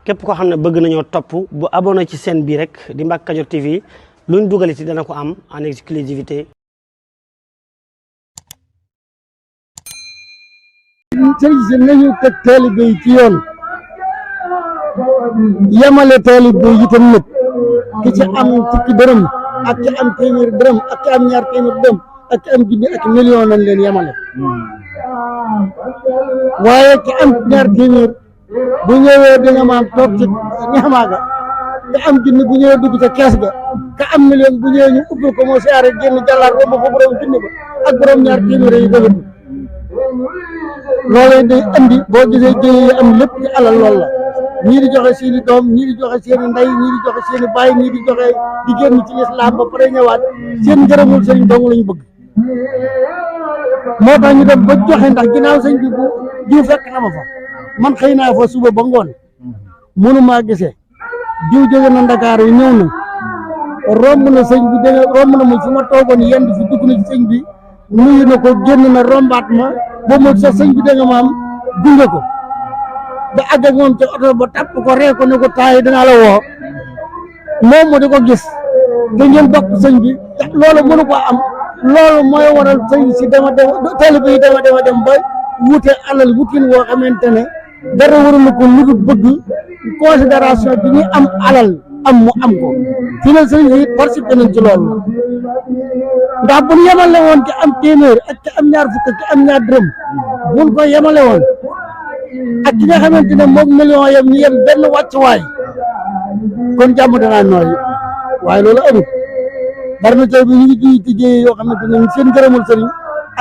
képp koo xam ne bëgg nañoo topp bu abonné ci chaîne bi rek di Mbacke Kadior TV luñ dugal ci dana ko am en exclusivité. sëriñ si nañu teg taalibe yi ci yoon yemale taalibe yi itam nag ki ci am fukki dërëm ak ki am téeméer dërëm ak ki am ñaar téeméer dërëm ak ki am junni ak million nañ leen yemale waaye ki am ñaar téeméer bu ñëwee da nga maam toog ci ñaamaaga nga am junni bu ñëwee dugg ca kees ga ka am million bu ñëwee ñu ubbil ko moo siyaare génn jàllaat romb fa borom junni ba ak borom ñaar téeméer yi bëgg loolu day andi boo gisee jëye yi am lépp ci alal loolu la ñii di joxe seeni doom ñii di joxe seeni ndey ñii di joxe seeni baay ñii di joxe di génn ci lislaam ba pare ñëwaat seen ngërëmul sëriñ dong lañ bëgg moo tax ñu dem ba joxe ndax ginnaaw sëñ bi bu diw fekk na ma fa man xëy naa fa suba ba ngoon mënumaa gisee diw jóge na Ndakaar yi ñëw na romb na sëñ bi dégg romb na ma fi ma toogoon yend fi dugg na ci sëñ bi nuyu na ko génn na rombaat ma ba mu sa sëñ bi dégg nga maam gunge ko ba àgg ak moom ca oto ba tàpp ko ree ko ne ko taay dinaa la woo moom mu di ko gis te ngeen bokk sëñ bi loolu mënu ko am loolu mooy waral sëñ si dama dem taalibe yi dama dem ba wute alal wutin woo xamante ne dara warul ko lu dul bëgg considération bi ñu am alal am mu am ko fi ne sëñ si participé nañ ci loolu ndax bu ñu yemale woon ki am téeméer ak ki am ñaar fukk ki am ñaar dërëm buñ ko yemale woon ak ki nga xamante ne moom million yam ñu yem benn wàccuwaay kon jàmm danaa nooy waaye loolu amul bari na tey bi ñu ngi jiy ci jéye yoo xamante ne seen gërëmul sëriñ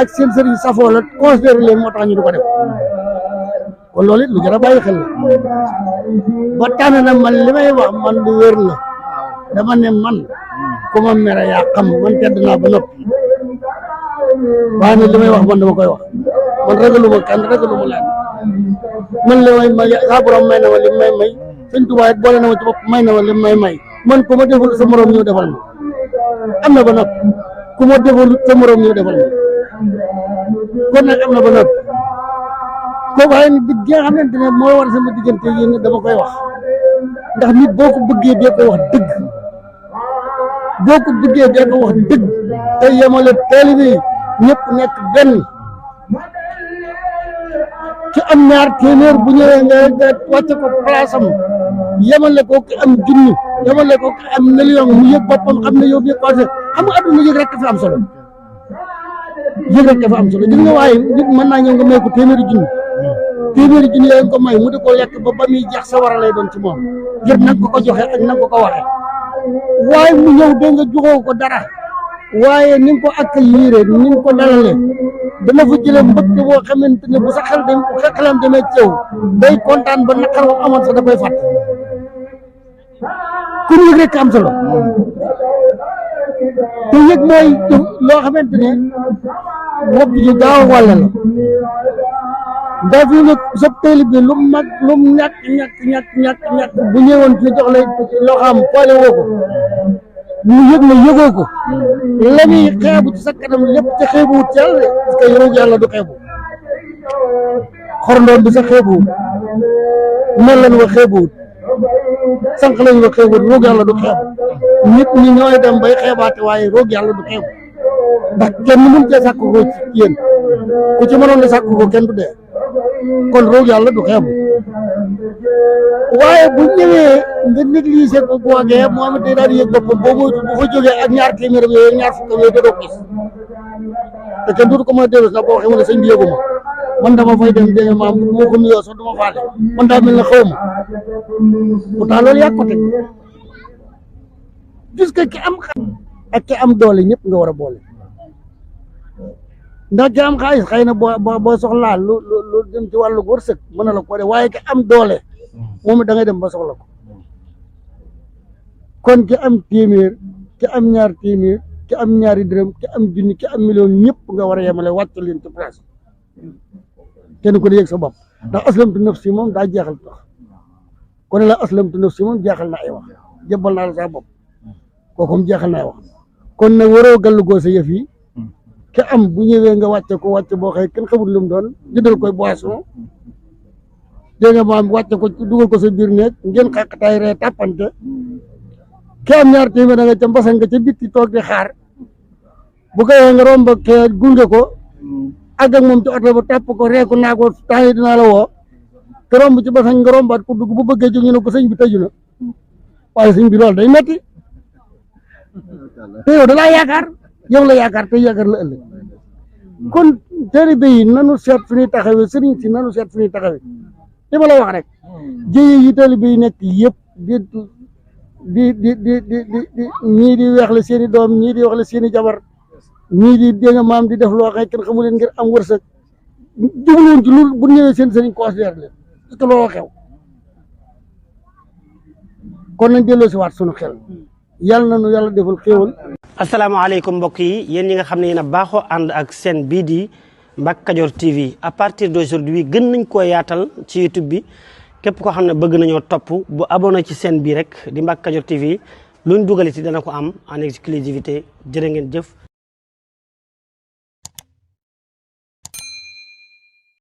ak seen sëriñ safoo la considéré leen moo tax ñu di ko def kon loolu it lu jar a bàyyi xel la ba tànn na man li may wax man lu wér la dama ne man ku ma mere yaa xam man tedd naa ba noppi waaye nag li may wax man dama koy wax man ragaluma kenn ragaluma leen man li may saa borom may na ma li may may sëñ Tuubaa it boole na ma ci bopp may na ma li may may man ku ma deful sa morom ñëw defal ma am na ba noppi ku ma deful sa morom ñëw defal ma kon nag am na ba noppi kooku waaye nag digg nga xamante ne moo war sama diggante yéen dama koy wax ndax nit boo ko bëggee dee ko wax dëgg boo ko bëggee dee ko wax dëgg te yemale taalibe yi ñëpp nekk benn ci am ñaar téeméer bu ñëwee nga wàcce ko place am yemale ko ki am junni yemale ko ki am million mu yëg boppam xam ne yow bi passé xam nga adduna yëg rek dafa am solo yëg rek dafa am solo gis nga waaye nit mën naa ñëw nga may ko téeméeri junni yooyu ko may mu di ko lekk ba muy jeex sa war a lay doon ci moom ngir nanga ko ko joxe ak nanga ko ko waxe waaye mu ñëw dégg nga joxoo ko dara waaye ni nga ko accueillir ni nga ko dalale dana fa jëlee mbëgg boo xamante ne bu sa xelam demee ci yow day kontaan ba naqar wa amoon sax da koy fàtte kon yëg rek am solo te yëg mooy loo xamante ne wopp ji gaaw a wàll la ndax fii nag sa taalibe bi lu mag lu ñàkk bu ñëwoon fi jox la loo xam poole woo ko mu yëg na yëgoo ko la muy xeebu ci sa kanam lépp te xeebuwut ci yàlla parce que yow yàlla du xeebu xorondoom bi sa xeebuwut mel lan wa xeebuwut sànq lañ wa xeebuwut roog yàlla du xeebu nit ñi ñooy dem bay xeebaate waaye roog yàlla du xeebu ndax kenn mën cee sàkk ko ci yéen ku ci mënoon ne sàkk ko kenn du dee kon roog yàlla du xeebu waaye bu ñëwee nga négligé ko googee moo am day daal di yëg boppam boobu bu fa jógee ak ñaar téeméer yooyu ñaar fukk yooyu doo gis te kenn dootu ko mën a dellu sax boo waxee mu ne sëñ bi yëgu ma man dama fay dem dégg nga maam bu ma ko nuyoo sax du ma faale man daa mel ne xaw ma pourtant loolu yaa ko teg gis nga ki am ak ki am doole ñëpp nga war a boole ndax ki am xaalis xëy na boo soxlaa lu jëm ci wàllu wërsëg mën na la ko def waaye ki am doole moom da ngay dem ba soxla ko kon ki am téeméer ki am ñaar téeméer ki am ñaari dërëm ki am junni ki am million ñëpp nga war a yemale wàcc leen ci place kenn ku ne yëg sa bopp ndax aslamtu nafsi moom daa jeexal tax ku ne la aslamtu nafsi moom jeexal na ay wax jëbbal naa la sa bopp kooku moom jeexal na ay wax kon nag waroo gàllu goo sa yëf yi ki am bu ñëwee nga wàcce ko wàcce boo xëy kenn xamul lu mu doon jëndal koy boisson dégg nga maam wàcce ko dugal ko sa biir néeg ngeen xaqataay ree tàppante ki am ñaar téeméer nga ca mbasan nga ca bitti toog di xaar bu ko nga romb ke gunge ko àgg ak moom ci oto ba tàpp ko ree ko naa ko temps yi dinaa la woo te romb ci mbasan nga rombaat ko dugg bu bëggee jóg ñu ne ko sëñ bi tëju na waaye sëñ bi loolu day metti te yow da laa yaakaar yow la yaakaar te yaakaar la ëllëg kon taalibe yi nanu seet fi ñuy taxawee sëriñ si nanu seet fi ñuy taxawee li ma la wax rek jëye yi taalibe yi nekk yëpp di ñii di weexle seen i doom ñii di weexle seen i jabar ñii di dégg nga maam di def loo xam ne kenn xamu leen ngir am wërsëg jubluwoon ci loolu bu ñëwee seen sëriñ considère leen parce que looloo xew kon nañ delloo si waat sunu xel yàlla na nu yàlla defal xéewal. asalaamaaleykum mbokk yi yéen ñi nga xam ne yéen a baaxoo ànd ak seen bii di Mbacke Kadior TV à partir d'aujourd'hui gën nañ koo yaatal ci YouTube bi képp koo xam ne bëgg nañoo topp bu abonné ci seen bii rek di Mbacke Kadior TV luñ dugaliti dana ko am en exclusivité jërë ngeen jëf.